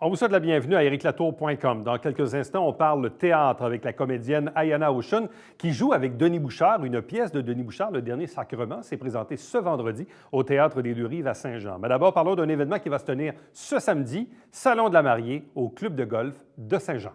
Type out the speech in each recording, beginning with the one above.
On vous souhaite la bienvenue à ericlatour.com. Dans quelques instants, on parle théâtre avec la comédienne Ayana Ocean qui joue avec Denis Bouchard, une pièce de Denis Bouchard, Le Dernier Sacrement. C'est présenté ce vendredi au Théâtre des Deux-Rives à Saint-Jean. Mais d'abord, parlons d'un événement qui va se tenir ce samedi, Salon de la mariée au Club de golf de Saint-Jean.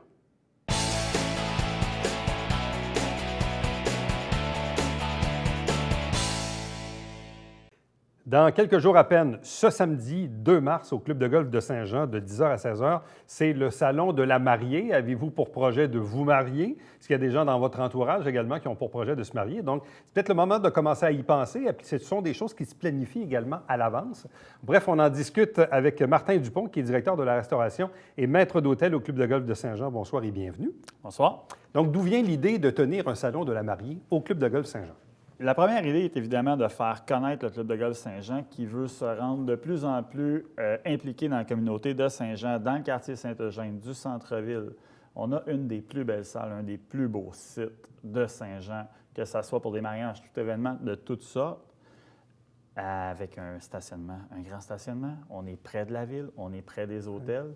Dans quelques jours à peine, ce samedi 2 mars, au Club de golf de Saint-Jean, de 10h à 16h, c'est le Salon de la mariée. Avez-vous pour projet de vous marier? Est-ce qu'il y a des gens dans votre entourage également qui ont pour projet de se marier? Donc, c'est peut-être le moment de commencer à y penser. Ce sont des choses qui se planifient également à l'avance. Bref, on en discute avec Martin Dupont, qui est directeur de la restauration et maître d'hôtel au Club de golf de Saint-Jean. Bonsoir et bienvenue. Bonsoir. Donc, d'où vient l'idée de tenir un Salon de la mariée au Club de golf Saint-Jean? La première idée est évidemment de faire connaître le Club de golf Saint-Jean qui veut se rendre de plus en plus impliqué dans la communauté de Saint-Jean, dans le quartier Saint-Eugène, du centre-ville. On a une des plus belles salles, un des plus beaux sites de Saint-Jean, que ce soit pour des mariages, tout événement de toutes sortes, avec un stationnement, un grand stationnement. On est près de la ville, on est près des hôtels.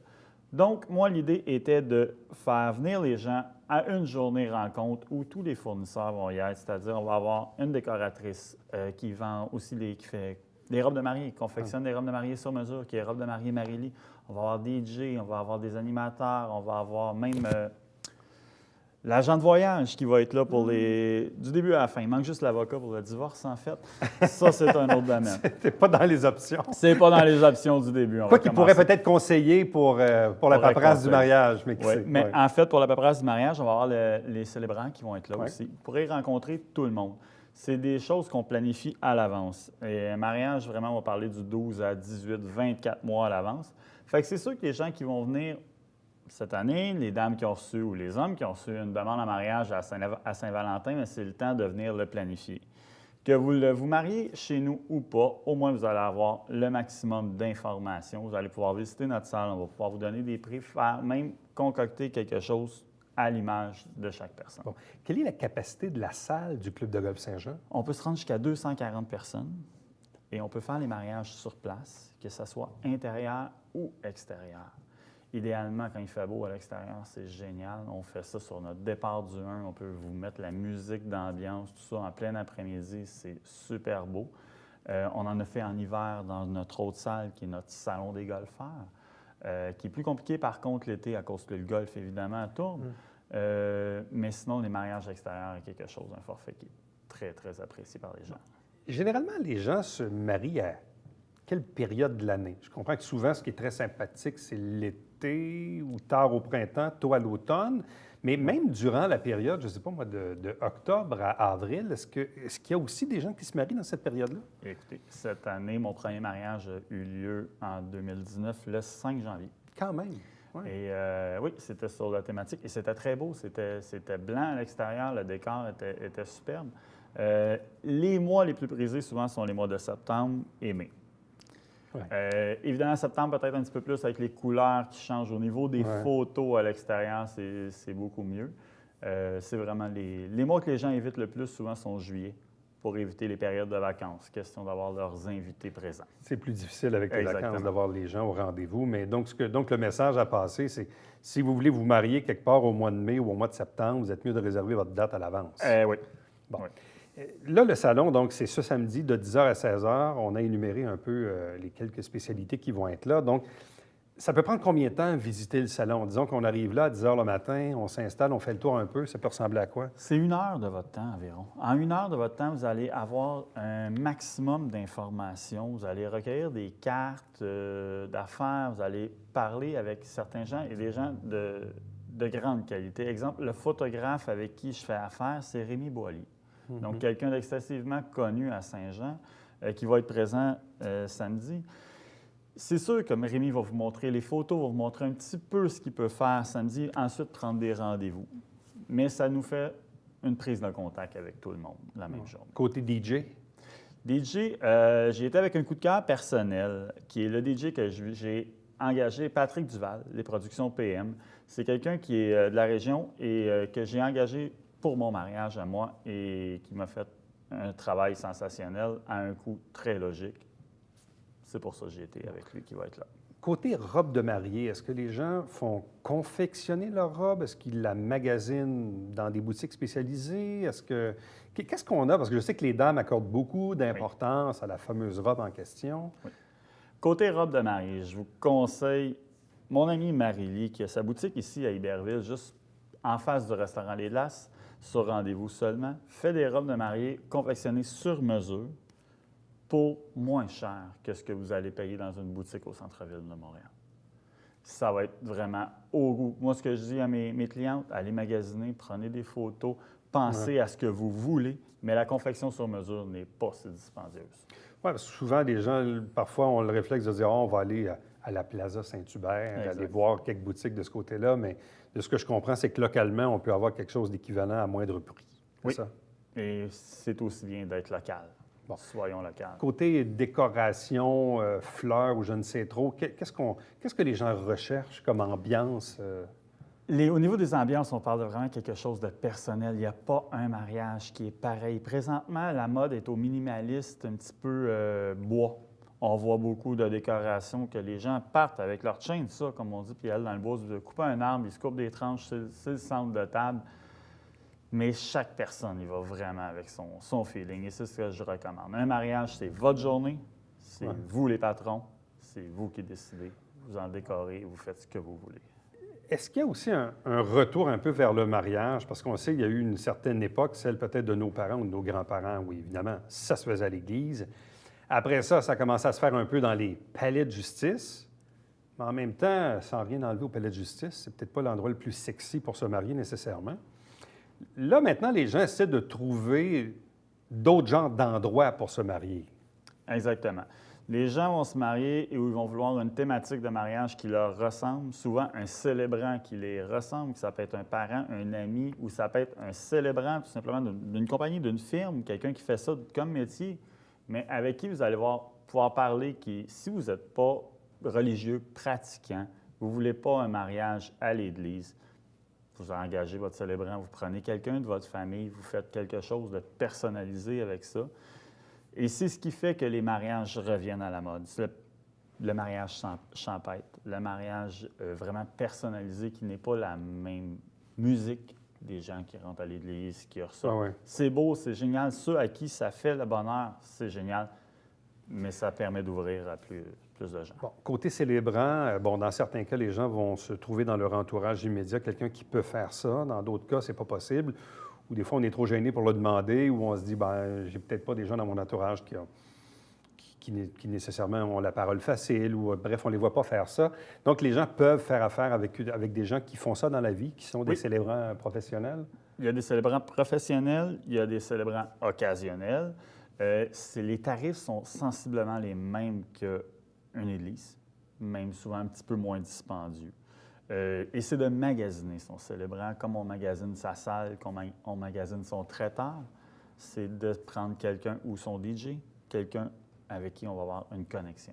Donc, moi, l'idée était de faire venir les gens à une journée rencontre où tous les fournisseurs vont y être, c'est-à-dire on va avoir une décoratrice qui vend aussi qui fait des robes de mariée, qui confectionne des robes de mariée sur mesure, qui est robe de mariée Marie-Lie. On va avoir des DJ, on va avoir des animateurs, on va avoir même l'agent de voyage qui va être là pour du début à la fin. Il manque juste l'avocat pour le divorce, en fait. Ça, c'est un autre domaine. C'était pas dans les options. C'est pas dans les options du début. Quoi qu'il pourrait peut-être conseiller pour la paperasse du mariage. Mais, en fait, pour la paperasse du mariage, on va avoir les célébrants qui vont être là aussi. Vous pourrez rencontrer tout le monde. C'est des choses qu'on planifie à l'avance. Et un mariage, vraiment, on va parler du 12 à 18, 24 mois à l'avance. Fait que c'est sûr que les gens qui vont venir cette année, les dames qui ont reçu ou les hommes qui ont reçu une demande en mariage à Saint-Valentin, mais c'est le temps de venir le planifier. Que vous mariez chez nous ou pas, au moins vous allez avoir le maximum d'informations. Vous allez pouvoir visiter notre salle, on va pouvoir vous donner des prix, faire même concocter quelque chose à l'image de chaque personne. Bon. Quelle est la capacité de la salle du Club de golf Saint-Jean? On peut se rendre jusqu'à 240 personnes et on peut faire les mariages sur place, que ce soit intérieur ou extérieur. Idéalement, quand il fait beau à l'extérieur, c'est génial. On fait ça sur notre départ du 1. On peut vous mettre la musique d'ambiance, tout ça en plein après-midi. C'est super beau. On en a fait en hiver dans notre autre salle, qui est notre salon des golfeurs, qui est plus compliqué par contre l'été à cause que le golf, évidemment, tourne. Mais sinon, les mariages extérieurs est quelque chose, un forfait qui est très, très apprécié par les gens. Généralement, les gens se marient à quelle période de l'année? Je comprends que souvent, ce qui est très sympathique, c'est l'été ou tard au printemps, tôt à l'automne. Mais même durant la période, je ne sais pas moi, de octobre à avril, est-ce qu'il y a aussi des gens qui se marient dans cette période-là? Écoutez, cette année, mon premier mariage a eu lieu en 2019, le 5 janvier. Quand même. Ouais. Et oui, c'était sur la thématique. Et c'était très beau. C'était blanc à l'extérieur. Le décor était superbe. Les mois les plus prisés, souvent, sont les mois de septembre et mai. Ouais. Évidemment, septembre, peut-être un petit peu plus avec les couleurs qui changent. Au niveau des photos à l'extérieur, c'est beaucoup mieux. C'est vraiment les mois que les gens évitent le plus, souvent, sont juillet, pour éviter les périodes de vacances. Question d'avoir leurs invités présents. C'est plus difficile avec les vacances d'avoir les gens au rendez-vous. Mais donc, le message à passer, c'est si vous voulez vous marier quelque part au mois de mai ou au mois de septembre, vous êtes mieux de réserver votre date à l'avance. Oui. Bon. Oui. Là, le salon, donc, c'est ce samedi de 10h à 16h. On a énuméré un peu les quelques spécialités qui vont être là. Donc, ça peut prendre combien de temps visiter le salon? Disons qu'on arrive là à 10h le matin, on s'installe, on fait le tour un peu. Ça peut ressembler à quoi? C'est 1 heure de votre temps environ. En 1 heure de votre temps, vous allez avoir un maximum d'informations. Vous allez recueillir des cartes d'affaires. Vous allez parler avec certains gens et des gens de grande qualité. Exemple, le photographe avec qui je fais affaire, c'est Rémi Boilly. Donc, quelqu'un d'excessivement connu à Saint-Jean qui va être présent samedi. C'est sûr que Rémi va vous montrer les photos, va vous montrer un petit peu ce qu'il peut faire samedi, ensuite prendre des rendez-vous. Mais ça nous fait une prise de contact avec tout le monde la même journée. Côté DJ? DJ, j'ai été avec un coup de cœur personnel, qui est le DJ que j'ai engagé, Patrick Duval, les productions PM. C'est quelqu'un qui est de la région et que j'ai engagé pour mon mariage à moi et qui m'a fait un travail sensationnel à un coût très logique. C'est pour ça que j'ai été avec lui qui va être là. Côté robe de mariée, est-ce que les gens font confectionner leur robe? Est-ce qu'ils la magasinent dans des boutiques spécialisées? Qu'est-ce qu'on a? Parce que je sais que les dames accordent beaucoup d'importance à la fameuse robe en question. Oui. Côté robe de mariée, je vous conseille mon ami Marie-Lie, qui a sa boutique ici à Iberville, juste en face du restaurant Les Glaces, sur rendez-vous seulement, fait des robes de mariée confectionnées sur mesure pour moins cher que ce que vous allez payer dans une boutique au centre-ville de Montréal. Ça va être vraiment au goût. Moi, ce que je dis à mes clientes, allez magasiner, prenez des photos, pensez à ce que vous voulez, mais la confection sur mesure n'est pas si dispendieuse. Oui, parce que souvent, les gens, parfois, ont le réflexe de dire on va aller à la Plaza Saint-Hubert, aller voir quelques boutiques de ce côté-là, mais de ce que je comprends, c'est que localement, on peut avoir quelque chose d'équivalent à moindre prix. C'est Oui. ça? Et c'est aussi bien d'être local. Bon. Soyons local. Côté décoration, fleurs ou je ne sais trop, qu'est-ce que les gens recherchent comme ambiance? Au niveau des ambiances, on parle de vraiment quelque chose de personnel. Il n'y a pas un mariage qui est pareil. Présentement, la mode est au minimaliste, un petit peu bois. On voit beaucoup de décorations que les gens partent avec leur chaîne, ça, comme on dit, puis elles dans le bois, ils coupent un arbre, ils se coupent des tranches, c'est le centre de table. Mais chaque personne, il va vraiment avec son feeling. Et c'est ce que je recommande. Un mariage, c'est votre journée. C'est vous les patrons. C'est vous qui décidez. Vous en décorez, vous faites ce que vous voulez. Est-ce qu'il y a aussi un retour un peu vers le mariage? Parce qu'on sait qu'il y a eu une certaine époque, celle peut-être de nos parents ou de nos grands-parents, où évidemment, ça se faisait à l'Église. Après ça, ça a commencé à se faire un peu dans les palais de justice. Mais en même temps, sans rien enlever au palais de justice, c'est peut-être pas l'endroit le plus sexy pour se marier nécessairement. Là, maintenant, les gens essaient de trouver d'autres genres d'endroits pour se marier. Exactement. Les gens vont se marier et ils vont vouloir une thématique de mariage qui leur ressemble, souvent un célébrant qui les ressemble, ça peut être un parent, un ami, ou ça peut être un célébrant tout simplement d'une compagnie, d'une firme, quelqu'un qui fait ça comme métier, mais avec qui vous allez pouvoir parler, qui, si vous n'êtes pas religieux, pratiquant, vous ne voulez pas un mariage à l'Église, vous engagez votre célébrant, vous prenez quelqu'un de votre famille, vous faites quelque chose de personnalisé avec ça. Et c'est ce qui fait que les mariages reviennent à la mode. C'est le mariage champêtre, le mariage vraiment personnalisé qui n'est pas la même musique des gens qui rentrent à l'église, qui ressortent. Ah ouais. C'est beau, c'est génial. Ceux à qui ça fait le bonheur, c'est génial, mais ça permet d'ouvrir à plus de gens. Bon, côté célébrant, dans certains cas, les gens vont se trouver dans leur entourage immédiat quelqu'un qui peut faire ça. Dans d'autres cas, c'est pas possible. Ou des fois, on est trop gêné pour le demander, ou on se dit, j'ai peut-être pas des gens dans mon entourage qui nécessairement ont la parole facile, ou bref, on ne les voit pas faire ça. Donc, les gens peuvent faire affaire avec des gens qui font ça dans la vie, qui sont des célébrants professionnels. Il y a des célébrants professionnels, il y a des célébrants occasionnels. Les tarifs sont sensiblement les mêmes qu'une église, même souvent un petit peu moins dispendieux. Et c'est de magasiner son célébrant, comme on magasine sa salle, comme on magasine son traiteur. C'est de prendre quelqu'un ou son DJ, quelqu'un avec qui on va avoir une connexion.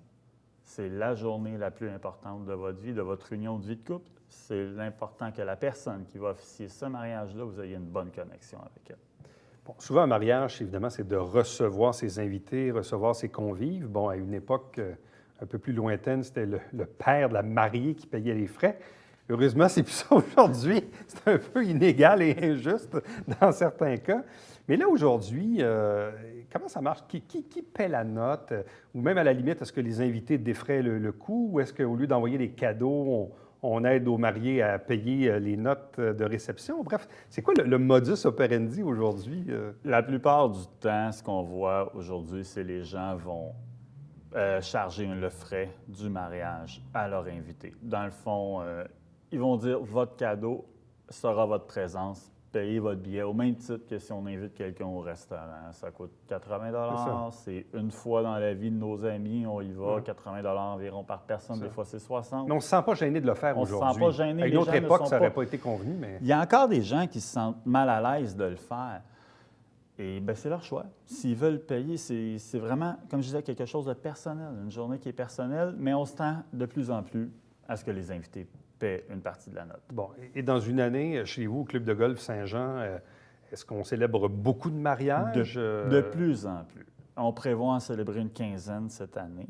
C'est la journée la plus importante de votre vie, de votre union de vie de couple. C'est l'important que la personne qui va officier ce mariage-là, vous ayez une bonne connexion avec elle. Bon, souvent, un mariage, évidemment, c'est de recevoir ses invités, recevoir ses convives. Bon, à une époque un peu plus lointaine, c'était le père de la mariée qui payait les frais. Heureusement, c'est plus ça aujourd'hui. C'est un peu inégal et injuste dans certains cas. Mais là, aujourd'hui, comment ça marche? Qui paie la note? Ou même, à la limite, est-ce que les invités défraient le coût? Ou est-ce qu'au lieu d'envoyer des cadeaux, on aide aux mariés à payer les notes de réception? Bref, c'est quoi le modus operandi aujourd'hui? La plupart du temps, ce qu'on voit aujourd'hui, c'est les gens vont charger le frais du mariage à leur invité. Dans le fond, ils vont dire votre cadeau sera votre présence, payez votre billet au même titre que si on invite quelqu'un au restaurant. Ça coûte 80 $. C'est une fois dans la vie de nos amis, on y va, 80 $ environ par personne, des fois c'est 60. Mais on ne se sent pas gêné de le faire aujourd'hui. On ne se sent pas gêné. À une autre époque, ça n'aurait pas été convenu, mais... Il y a encore des gens qui se sentent mal à l'aise de le faire. Et bien, c'est leur choix. S'ils veulent payer, c'est vraiment, comme je disais, quelque chose de personnel, une journée qui est personnelle, mais on se tend de plus en plus à ce que les invités paient une partie de la note. Bon, et dans une année, chez vous, au Club de golf Saint-Jean, est-ce qu'on célèbre beaucoup de mariages? De plus en plus. On prévoit en célébrer une quinzaine cette année.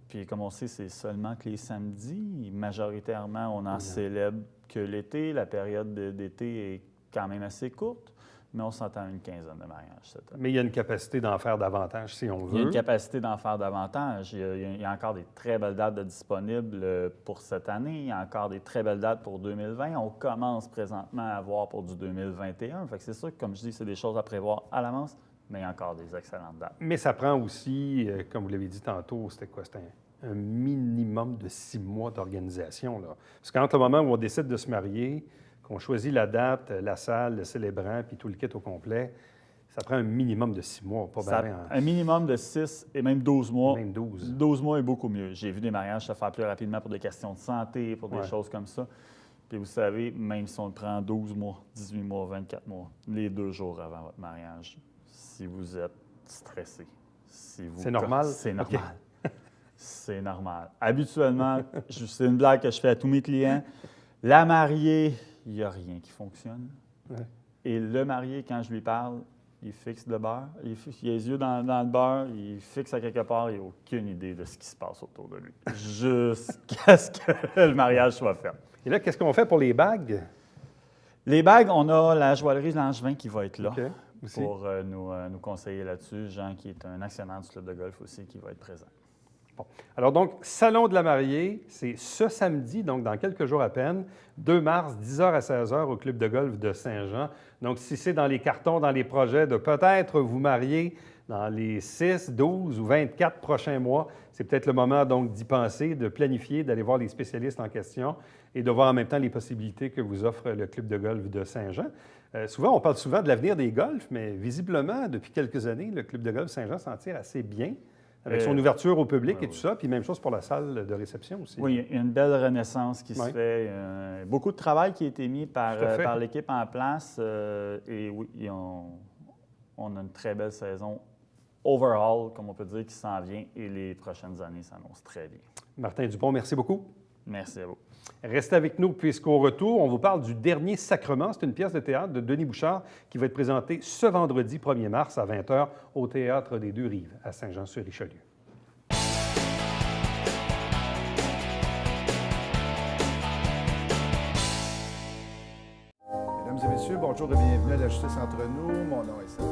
Puis comme on sait, c'est seulement que les samedis. Majoritairement, on en célèbre que l'été. La période d'été est quand même assez courte, mais on s'entend à une quinzaine de mariages cette année. Mais il y a une capacité d'en faire davantage si on veut. Il y a une capacité d'en faire davantage. Il y a encore des très belles dates de disponibles pour cette année. Il y a encore des très belles dates pour 2020. On commence présentement à voir pour du 2021. Fait que c'est sûr que, comme je dis, c'est des choses à prévoir à l'avance, mais il y a encore des excellentes dates. Mais ça prend aussi, comme vous l'avez dit tantôt, c'était quoi? C'était un minimum de 6 mois d'organisation, là. Parce qu'entre le moment où on décide de se marier, qu'on choisit la date, la salle, le célébrant, puis tout le kit au complet, ça prend un minimum de 6 mois, pas bien. Un minimum de 6 et même 12 mois. Même 12. 12 mois est beaucoup mieux. J'ai vu des mariages se faire plus rapidement pour des questions de santé, pour des choses comme ça. Puis vous savez, même si on le prend 12 mois, 18 mois, 24 mois, les 2 jours avant votre mariage, si vous êtes stressé, c'est normal? C'est normal. Okay. C'est normal. Habituellement, c'est une blague que je fais à tous mes clients. La mariée, il n'y a rien qui fonctionne. Ouais. Et le marié, quand je lui parle, il fixe le beurre, il a les yeux dans le beurre, il fixe à quelque part, il n'a aucune idée de ce qui se passe autour de lui, jusqu'à ce que le mariage soit fait. Et là, qu'est-ce qu'on fait pour les bagues? Les bagues, on a la joaillerie Langevin qui va être là pour nous conseiller là-dessus. Jean, qui est un actionnaire du club de golf aussi, qui va être présent. Bon. Alors donc, Salon de la mariée, c'est ce samedi, donc dans quelques jours à peine, 2 mars, 10h à 16h au Club de golf de Saint-Jean. Donc, si c'est dans les cartons, dans les projets de peut-être vous marier dans les 6, 12 ou 24 prochains mois, c'est peut-être le moment donc d'y penser, de planifier, d'aller voir les spécialistes en question et de voir en même temps les possibilités que vous offre le Club de golf de Saint-Jean. Souvent, on parle souvent de l'avenir des golfs, mais visiblement, depuis quelques années, le Club de golf Saint-Jean s'en tire assez bien. Avec son ouverture au public et tout ça, puis même chose pour la salle de réception aussi. Oui, il y a une belle renaissance qui se fait. Beaucoup de travail qui a été mis par l'équipe en place. Et oui, on a une très belle saison overall, comme on peut dire, qui s'en vient. Et les prochaines années s'annoncent très bien. Martin Dupont, merci beaucoup. Merci à vous. Restez avec nous puisqu'au retour, on vous parle du Dernier Sacrement. C'est une pièce de théâtre de Denis Bouchard qui va être présentée ce vendredi 1er mars à 20h au Théâtre des Deux-Rives à Saint-Jean-sur-Richelieu. Mesdames et messieurs, bonjour et bienvenue à la Justice entre nous. Mon nom est Serge.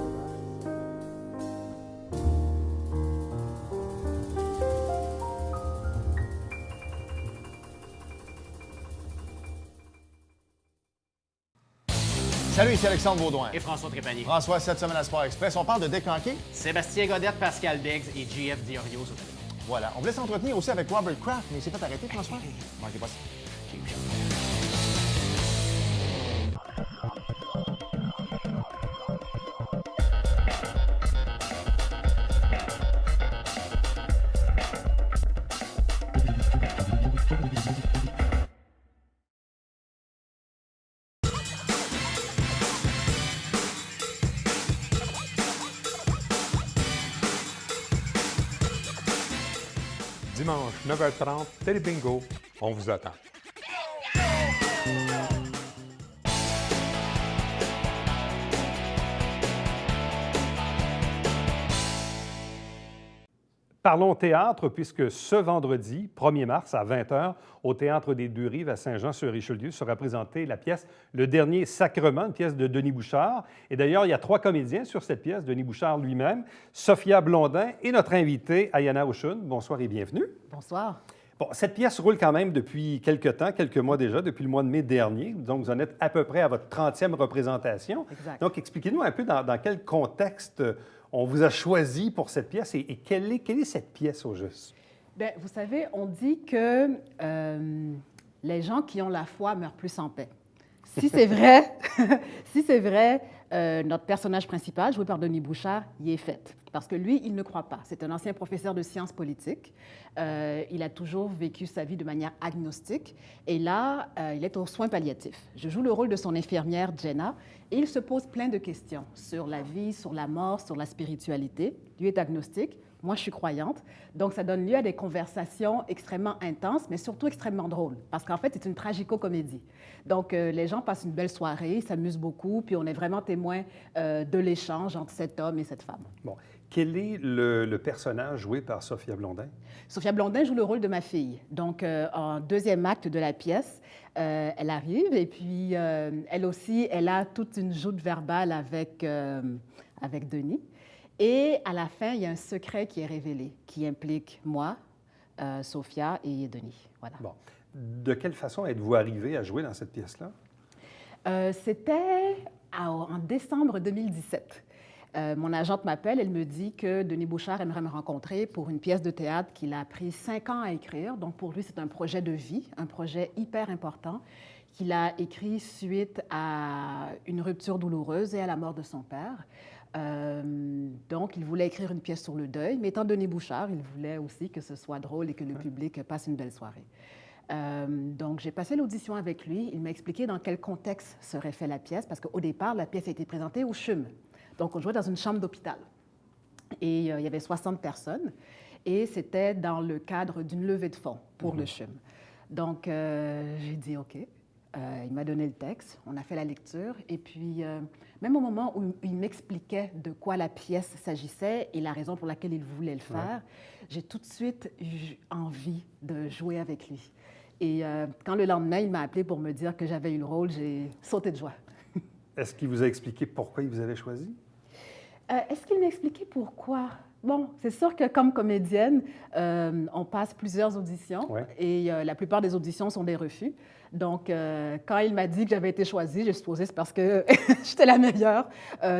Salut, ici Alexandre Baudouin. Et François Trépanier. François, cette semaine à Sport Express, on parle de déclenquer. Sébastien Godette, Pascal Beggs et JF Diorios au téléphone. Voilà. On voulait s'entretenir aussi avec Robert Kraft, mais il s'est fait arrêter, François. Manquez pas ça. Dimanche, 9h30, Télé Bingo, on vous attend. Parlons théâtre, puisque ce vendredi, 1er mars, à 20h, au Théâtre des Deux-Rives à Saint-Jean-sur-Richelieu, sera présentée la pièce Le Dernier Sacrement, une pièce de Denis Bouchard. Et d'ailleurs, il y a 3 comédiens sur cette pièce, Denis Bouchard lui-même, Sophia Blondin et notre invitée, Ayana Oshun. Bonsoir et bienvenue. Bonsoir. Bon, cette pièce roule quand même depuis quelques temps, quelques mois déjà, depuis le mois de mai dernier. Donc, vous en êtes à peu près à votre 30e représentation. Exact. Donc, expliquez-nous un peu dans quel contexte on vous a choisi pour cette pièce et quelle est cette pièce au juste? Bien, vous savez, on dit que les gens qui ont la foi meurent plus en paix. Si c'est vrai, notre personnage principal, joué par Denis Bouchard, y est fait. Parce que lui, il ne croit pas. C'est un ancien professeur de sciences politiques. Il a toujours vécu sa vie de manière agnostique. Et là, il est aux soins palliatifs. Je joue le rôle de son infirmière, Jenna, et il se pose plein de questions sur la vie, sur la mort, sur la spiritualité. Lui est agnostique. Moi, je suis croyante. Donc, ça donne lieu à des conversations extrêmement intenses, mais surtout extrêmement drôles, parce qu'en fait, c'est une tragico-comédie. Donc, les gens passent une belle soirée, s'amusent beaucoup, puis on est vraiment témoin de l'échange entre cet homme et cette femme. Bon. Quel est le personnage joué par Sophia Blondin? Sophia Blondin joue le rôle de ma fille. Donc, en deuxième acte de la pièce, elle arrive et puis elle aussi, elle a toute une joute verbale avec Denis. Et à la fin, il y a un secret qui est révélé, qui implique moi, Sophia et Denis. Voilà. Bon. De quelle façon êtes-vous arrivé à jouer dans cette pièce-là? C'était en décembre 2017. Mon agente m'appelle, elle me dit que Denis Bouchard aimerait me rencontrer pour une pièce de théâtre qu'il a pris 5 ans à écrire. Donc, pour lui, c'est un projet de vie, un projet hyper important qu'il a écrit suite à une rupture douloureuse et à la mort de son père. Donc, il voulait écrire une pièce sur le deuil, mais étant Denis Bouchard, il voulait aussi que ce soit drôle et que le public passe une belle soirée. Donc, j'ai passé l'audition avec lui. Il m'a expliqué dans quel contexte serait fait la pièce, parce qu'au départ, la pièce a été présentée au CHUM. Donc, on jouait dans une chambre d'hôpital. Et il y avait 60 personnes. Et c'était dans le cadre d'une levée de fonds pour le CHUM. Donc, j'ai dit OK. Il m'a donné le texte. On a fait la lecture. Et puis, même au moment où il m'expliquait de quoi la pièce s'agissait et la raison pour laquelle il voulait le faire, j'ai tout de suite eu envie de jouer avec lui. Et quand le lendemain, il m'a appelé pour me dire que j'avais eu le rôle, j'ai sauté de joie. Est-ce qu'il vous a expliqué pourquoi il vous avait choisi? Est-ce qu'il m'a expliqué pourquoi? Bon, c'est sûr que comme comédienne, on passe plusieurs auditions et la plupart des auditions sont des refus. Donc, quand il m'a dit que j'avais été choisie, j'ai supposé c'est parce que j'étais la meilleure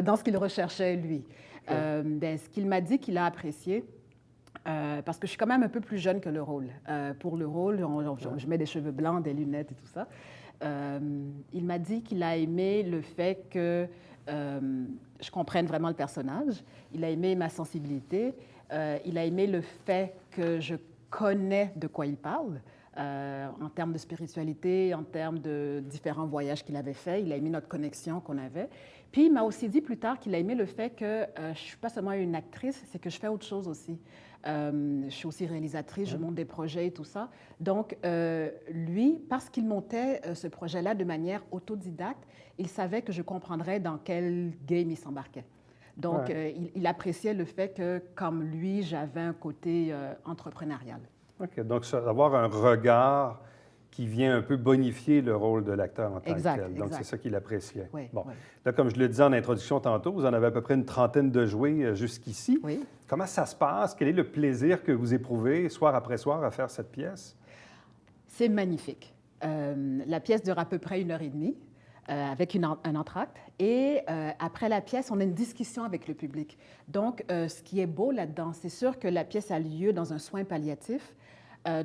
dans ce qu'il recherchait, lui. Ce qu'il m'a dit qu'il a apprécié, parce que je suis quand même un peu plus jeune que le rôle. Pour le rôle, je mets des cheveux blancs, des lunettes et tout ça. Il m'a dit qu'il a aimé le fait que je comprenne vraiment le personnage. Il a aimé ma sensibilité. Il a aimé le fait que je connais de quoi il parle en termes de spiritualité, en termes de différents voyages qu'il avait faits. Il a aimé notre connexion qu'on avait. Puis, il m'a aussi dit plus tard qu'il a aimé le fait que je ne suis pas seulement une actrice, c'est que je fais autre chose aussi. Je suis aussi réalisatrice, je monte des projets et tout ça. Donc, lui, parce qu'il montait ce projet-là de manière autodidacte, il savait que je comprendrais dans quel game il s'embarquait. Donc, il appréciait le fait que, comme lui, j'avais un côté entrepreneurial. OK. Donc, avoir un regard qui vient un peu bonifier le rôle de l'acteur en tant que tel. Donc, c'est ça qu'il appréciait. Oui, bon. Là, comme je le disais en introduction tantôt, vous en avez à peu près une trentaine de joués jusqu'ici. Oui. Comment ça se passe? Quel est le plaisir que vous éprouvez soir après soir à faire cette pièce? C'est magnifique. La pièce dure à peu près 1h30 avec un entracte. Et après la pièce, on a une discussion avec le public. Donc, ce qui est beau là-dedans, c'est sûr que la pièce a lieu dans un soin palliatif.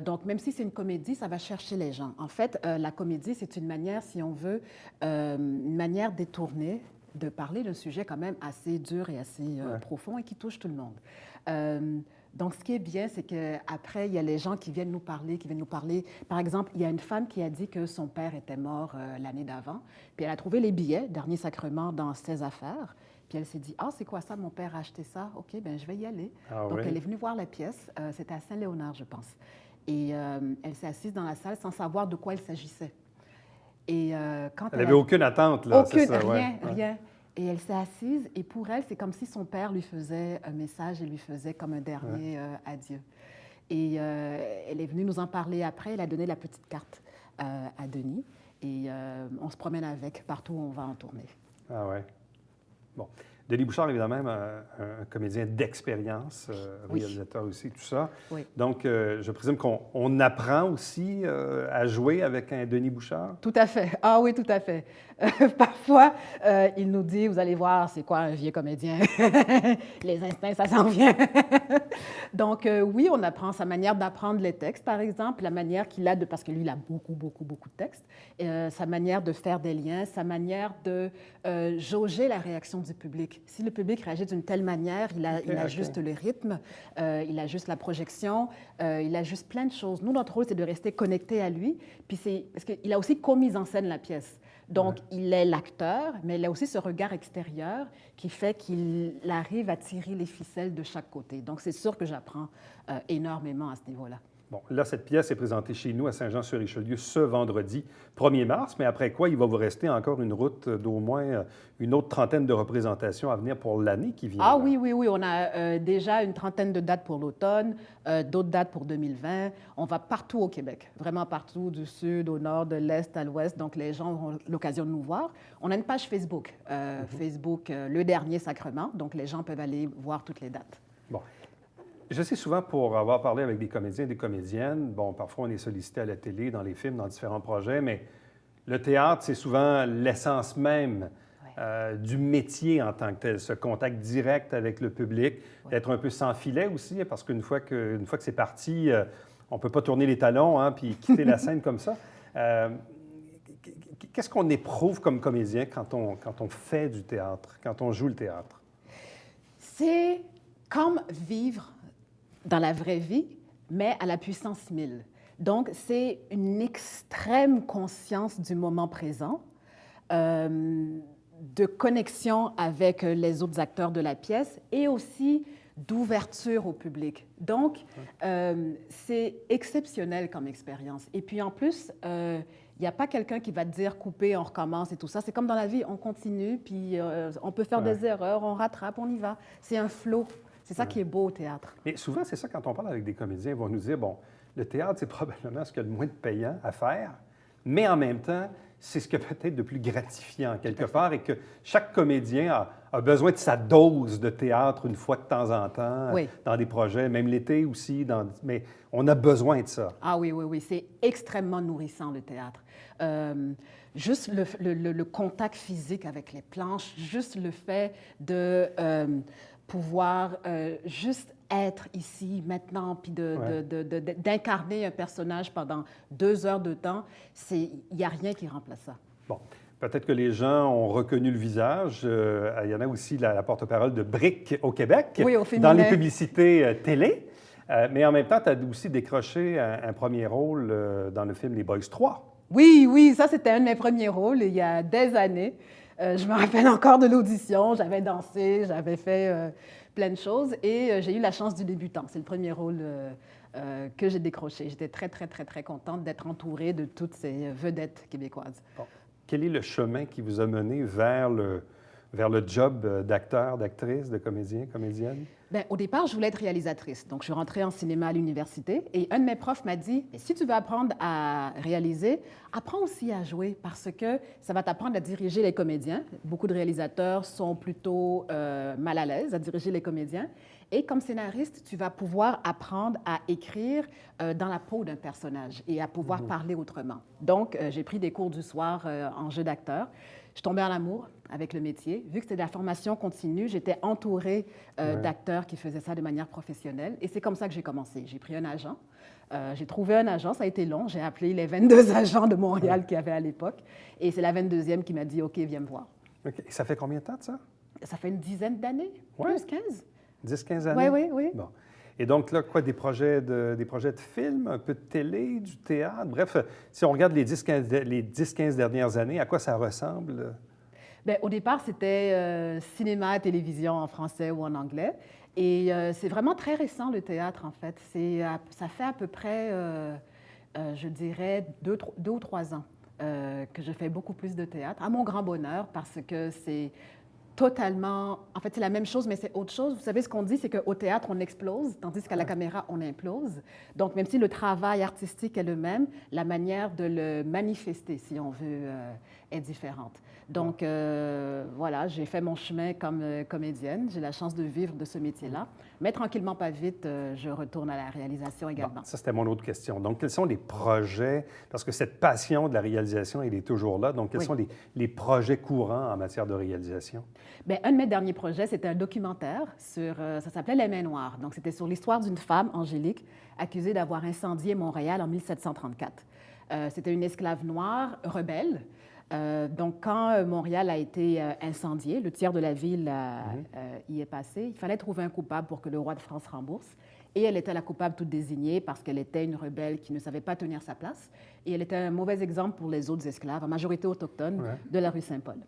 Donc, même si c'est une comédie, ça va chercher les gens. En fait, la comédie, c'est une manière, si on veut, une manière détournée de parler d'un sujet quand même assez dur et assez profond et qui touche tout le monde. Donc, ce qui est bien, c'est qu'après, il y a les gens qui viennent nous parler, Par exemple, il y a une femme qui a dit que son père était mort l'année d'avant, puis elle a trouvé les billets, dernier sacrement, dans ses affaires. Puis elle s'est dit, « Ah, c'est quoi ça? Mon père a acheté ça. OK, bien, je vais y aller. » Donc, elle est venue voir la pièce. C'était à Saint-Léonard, je pense. Et elle s'est assise dans la salle sans savoir de quoi il s'agissait. Et quand elle n'avait aucune attente, là, c'est ça? Rien. Et elle s'est assise, et pour elle, c'est comme si son père lui faisait un message et lui faisait comme un dernier adieu. Et elle est venue nous en parler après. Elle a donné la petite carte à Denis. Et on se promène avec partout où on va en tournée. Ah ouais. Bon. Denis Bouchard, évidemment, un comédien d'expérience, réalisateur aussi, tout ça. Oui. Donc, je présume qu'on apprend aussi à jouer avec un Denis Bouchard? Tout à fait. Ah oui, tout à fait. Parfois, il nous dit, vous allez voir, c'est quoi un vieux comédien? Les instincts, ça s'en vient. Donc, oui, on apprend sa manière d'apprendre les textes, par exemple, la manière qu'il a parce que lui, il a beaucoup de textes, sa manière de faire des liens, sa manière de jauger la réaction du public. Si le public réagit d'une telle manière, il ajuste le rythme, il ajuste la projection, il ajuste plein de choses. Nous, notre rôle, c'est de rester connecté à lui, puis parce qu'il a aussi co-mis en scène la pièce. Donc, il est l'acteur, mais il a aussi ce regard extérieur qui fait qu'il arrive à tirer les ficelles de chaque côté. Donc, c'est sûr que j'apprends énormément à ce niveau-là. Bon, là, cette pièce est présentée chez nous à Saint-Jean-sur-Richelieu ce vendredi 1er mars, mais après quoi, il va vous rester encore une route d'au moins une autre trentaine de représentations à venir pour l'année qui vient. Ah oui, oui, oui. On a déjà une trentaine de dates pour l'automne, d'autres dates pour 2020. On va partout au Québec, vraiment partout, du sud au nord, de l'est à l'ouest. Donc, les gens auront l'occasion de nous voir. On a une page Facebook, Facebook Le Dernier Sacrement. Donc, les gens peuvent aller voir toutes les dates. Bon. Je sais souvent, pour avoir parlé avec des comédiens et des comédiennes, bon, parfois on est sollicité à la télé, dans les films, dans différents projets, mais le théâtre, c'est souvent l'essence même du métier en tant que tel, ce contact direct avec le public, d'être un peu sans filet aussi, parce qu'une fois que c'est parti, on ne peut pas tourner les talons hein, puis quitter la scène comme ça. Qu'est-ce qu'on éprouve comme comédien quand on fait du théâtre, quand on joue le théâtre? C'est comme vivre dans la vraie vie, mais à la puissance 1000. Donc, c'est une extrême conscience du moment présent, de connexion avec les autres acteurs de la pièce et aussi d'ouverture au public. Donc, c'est exceptionnel comme expérience. Et puis, en plus, il n'y a pas quelqu'un qui va te dire « couper, on recommence » et tout ça. C'est comme dans la vie, on continue, puis on peut faire des erreurs, on rattrape, on y va. C'est un flow. C'est ça qui est beau au théâtre. Mais souvent, c'est ça, quand on parle avec des comédiens, ils vont nous dire, bon, le théâtre, c'est probablement ce qu'il y a le moins de payant à faire, mais en même temps, c'est ce qu'il y a peut-être de plus gratifiant, quelque part, et que chaque comédien a besoin de sa dose de théâtre une fois de temps en temps, dans des projets, même l'été aussi, mais on a besoin de ça. Ah oui, oui, oui, c'est extrêmement nourrissant, le théâtre. Juste le contact physique avec les planches, juste le fait de pouvoir juste être ici, maintenant, puis d'incarner un personnage pendant 2 heures de temps, il n'y a rien qui remplace ça. Bon, peut-être que les gens ont reconnu le visage. Il y en a aussi la porte-parole de Brick au Québec, oui, au féminin. Dans les publicités télé. Mais en même temps, tu as aussi décroché un premier rôle dans le film Les Boys 3. Oui, oui, ça, c'était un de mes premiers rôles il y a des années. Je me rappelle encore de l'audition. J'avais dansé, j'avais fait plein de choses et j'ai eu la chance du débutant. C'est le premier rôle que j'ai décroché. J'étais très, très, très, très contente d'être entourée de toutes ces vedettes québécoises. Bon. Quel est le chemin qui vous a mené vers le job d'acteur, d'actrice, de comédien, comédienne? Bien, au départ, je voulais être réalisatrice. Donc, je suis rentrée en cinéma à l'université et un de mes profs m'a dit « Si tu veux apprendre à réaliser, apprends aussi à jouer parce que ça va t'apprendre à diriger les comédiens. Beaucoup de réalisateurs sont plutôt mal à l'aise à diriger les comédiens. Et comme scénariste, tu vas pouvoir apprendre à écrire dans la peau d'un personnage et à pouvoir parler autrement. » Donc, j'ai pris des cours du soir en jeu d'acteur. Je tombais en amour avec le métier. Vu que c'était de la formation continue, j'étais entourée d'acteurs qui faisaient ça de manière professionnelle. Et c'est comme ça que j'ai commencé. J'ai pris un agent. J'ai trouvé un agent. Ça a été long. J'ai appelé les 22 agents de Montréal qu'il y avait à l'époque. Et c'est la 22e qui m'a dit « OK, viens me voir ». Okay. Et ça fait combien de temps de ça? Ça fait une dizaine d'années, plus 15. 10-15 années? Oui, oui, oui. Bon. Et donc là, quoi, des projets de films, un peu de télé, du théâtre? Bref, si on regarde les 10-15 dernières années, à quoi ça ressemble? Bien, au départ, c'était cinéma, télévision en français ou en anglais. Et c'est vraiment très récent, le théâtre, en fait. Ça fait à peu près, je dirais, 2 ou 3 ans que je fais beaucoup plus de théâtre, à mon grand bonheur, parce que c'est totalement... En fait, c'est la même chose, mais c'est autre chose. Vous savez, ce qu'on dit, c'est qu'au théâtre, on explose, tandis qu'à la caméra, on implose. Donc, même si le travail artistique est le même, la manière de le manifester, si on veut, est différente. Donc, voilà, j'ai fait mon chemin comme comédienne. J'ai la chance de vivre de ce métier-là. Mais tranquillement, pas vite, je retourne à la réalisation également. Bon, ça, c'était mon autre question. Donc, quels sont les projets? Parce que cette passion de la réalisation, elle est toujours là. Donc, quels sont les projets courants en matière de réalisation? Bien, un de mes derniers projets, c'était un documentaire sur... ça s'appelait Les Mains Noires. Donc, c'était sur l'histoire d'une femme, Angélique, accusée d'avoir incendié Montréal en 1734. C'était une esclave noire rebelle. Donc, quand Montréal a été incendié, le tiers de la ville y est passé, il fallait trouver un coupable pour que le roi de France rembourse. Et elle était la coupable toute désignée parce qu'elle était une rebelle qui ne savait pas tenir sa place. Et elle était un mauvais exemple pour les autres esclaves, en majorité autochtones, de la rue Saint-Paul.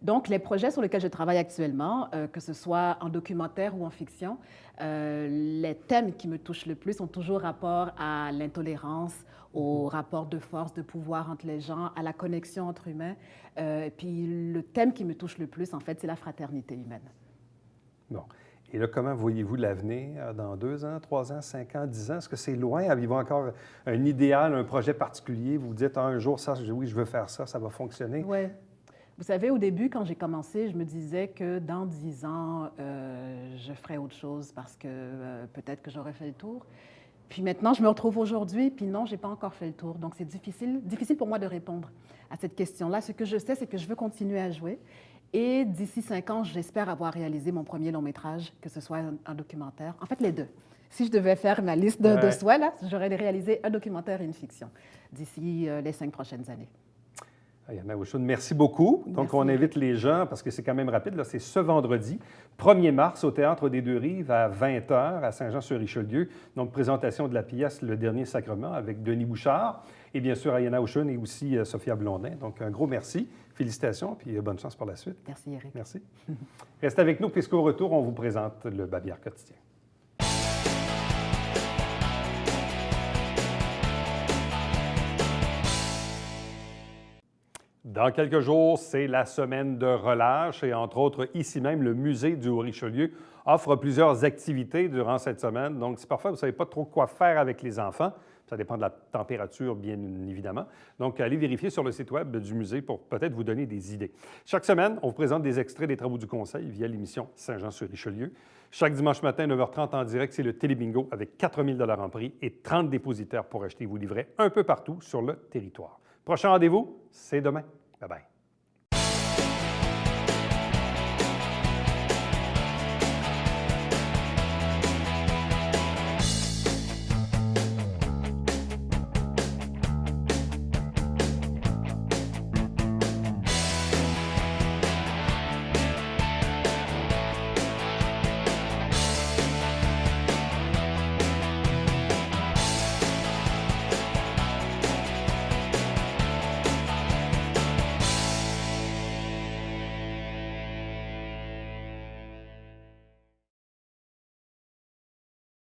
Donc, les projets sur lesquels je travaille actuellement, que ce soit en documentaire ou en fiction, les thèmes qui me touchent le plus ont toujours rapport à l'intolérance, au rapport de force, de pouvoir entre les gens, à la connexion entre humains. Puis le thème qui me touche le plus, en fait, c'est la fraternité humaine. Bon. Et là, comment voyez-vous l'avenir dans 2 ans, 3 ans, 5 ans, 10 ans? Est-ce que c'est loin? Avez-vous encore un idéal, un projet particulier? Vous vous dites, un jour, ça, oui, je veux faire ça, ça va fonctionner? Oui. Vous savez, au début, quand j'ai commencé, je me disais que dans 10 ans, je ferais autre chose parce que peut-être que j'aurais fait le tour. Puis maintenant, je me retrouve aujourd'hui, puis non, je n'ai pas encore fait le tour. Donc, c'est difficile pour moi de répondre à cette question-là. Ce que je sais, c'est que je veux continuer à jouer. Et d'ici 5 ans, j'espère avoir réalisé mon premier long métrage, que ce soit un documentaire. En fait, les deux. Si je devais faire ma liste de souhaits, là, j'aurais réalisé un documentaire et une fiction d'ici les 5 prochaines années. Ayana Ouchoune, merci beaucoup. Donc, Merci. on invite les gens, parce que c'est quand même rapide, là, c'est ce vendredi, 1er mars, au Théâtre des Deux-Rives, à 20h, à Saint-Jean-sur-Richelieu. Donc, présentation de la pièce Le Dernier Sacrement avec Denis Bouchard et bien sûr Ayana Ouchoune et aussi Sophia Blondin. Donc, un gros merci. Félicitations, puis bonne chance pour la suite. Merci, Éric. Merci. Restez avec nous, puisqu'au retour, on vous présente le Babillard quotidien. Dans quelques jours, c'est la semaine de relâche et entre autres, ici même, le musée du Haut-Richelieu offre plusieurs activités durant cette semaine. Donc, si parfois vous ne savez pas trop quoi faire avec les enfants, ça dépend de la température, bien évidemment. Donc, allez vérifier sur le site web du musée pour peut-être vous donner des idées. Chaque semaine, on vous présente des extraits des travaux du Conseil via l'émission Saint-Jean-sur-Richelieu. Chaque dimanche matin, 9h30 en direct, c'est le Télébingo avec 4 000 $ en prix et 30 dépositaires pour acheter vos livrets un peu partout sur le territoire. Prochain rendez-vous, c'est demain. Bye-bye.